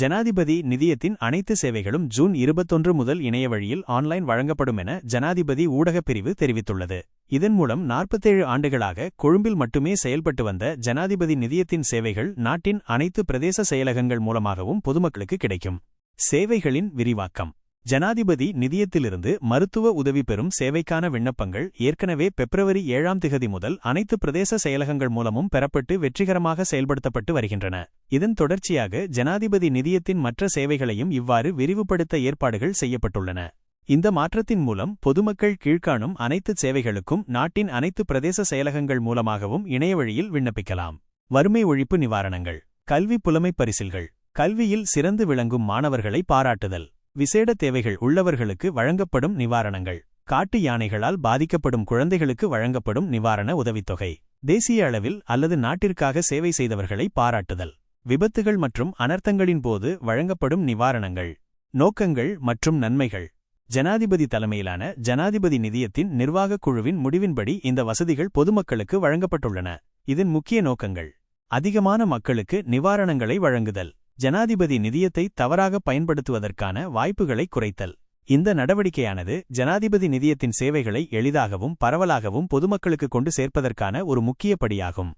ஜனாதிபதி நிதியத்தின் அனைத்து சேவைகளும் ஜூன் 21 முதல் இணைய வழியில் ஆன்லைன் வழங்கப்படும் என ஜனாதிபதி ஊடகப் பிரிவு தெரிவித்துள்ளது. இதன் மூலம் 47 ஆண்டுகளாக கொழும்பில் மட்டுமே செயல்பட்டு வந்த ஜனாதிபதி நிதியத்தின் சேவைகள் நாட்டின் அனைத்து பிரதேச செயலகங்கள் மூலமாகவும் பொதுமக்களுக்கு கிடைக்கும். சேவைகளின் விரிவாக்கம். ஜனாதிபதி நிதியத்திலிருந்து மருத்துவ உதவி பெறும் சேவைக்கான விண்ணப்பங்கள் ஏற்கனவே பிப்ரவரி 7 முதல் அனைத்து பிரதேச செயலகங்கள் மூலமும் பெறப்பட்டு வெற்றிகரமாக செயல்படுத்தப்பட்டு வருகின்றன. இதன் தொடர்ச்சியாக ஜனாதிபதி நிதியத்தின் மற்ற சேவைகளையும் இவ்வாறு விரிவுபடுத்த ஏற்பாடுகள் செய்யப்பட்டுள்ளன. இந்த மாற்றத்தின் மூலம் பொதுமக்கள் கீழ்காணும் அனைத்து சேவைகளுக்கும் நாட்டின் அனைத்து பிரதேச செயலகங்கள் மூலமாகவும் இணையவழியில் விண்ணப்பிக்கலாம். வறுமை ஒழிப்பு நிவாரணங்கள். கல்வி புலமை பரிசில்கள். கல்வியில் சிறந்து விளங்கும் மாணவர்களை பாராட்டுதல். விசேட தேவைகள் உள்ளவர்களுக்கு வழங்கப்படும் நிவாரணங்கள். காட்டு யானைகளால் பாதிக்கப்படும் குழந்தைகளுக்கு வழங்கப்படும் நிவாரண உதவித்தொகை. தேசிய அளவில் அல்லது நாட்டிற்காக சேவை செய்தவர்களை பாராட்டுதல். விபத்துகள் மற்றும் அனர்த்தங்களின் போது வழங்கப்படும் நிவாரணங்கள். நோக்கங்கள் மற்றும் நன்மைகள். ஜனாதிபதி தலைமையிலான ஜனாதிபதி நிதியத்தின் நிர்வாகக் குழுவின் முடிவின்படி இந்த வசதிகள் பொதுமக்களுக்கு வழங்கப்பட்டுள்ளன. இதன் முக்கிய நோக்கங்கள்: அதிகமான மக்களுக்கு நிவாரணங்களை வழங்குதல். ஜனாதிபதி நிதியத்தை தவறாக பயன்படுத்துவதற்கான வாய்ப்புகளை குறைத்தல். இந்த நடவடிக்கையானது ஜனாதிபதி நிதியத்தின் சேவைகளை எளிதாகவும் பரவலாகவும் பொதுமக்களுக்கு கொண்டு சேர்ப்பதற்கான ஒரு முக்கிய படியாகும்.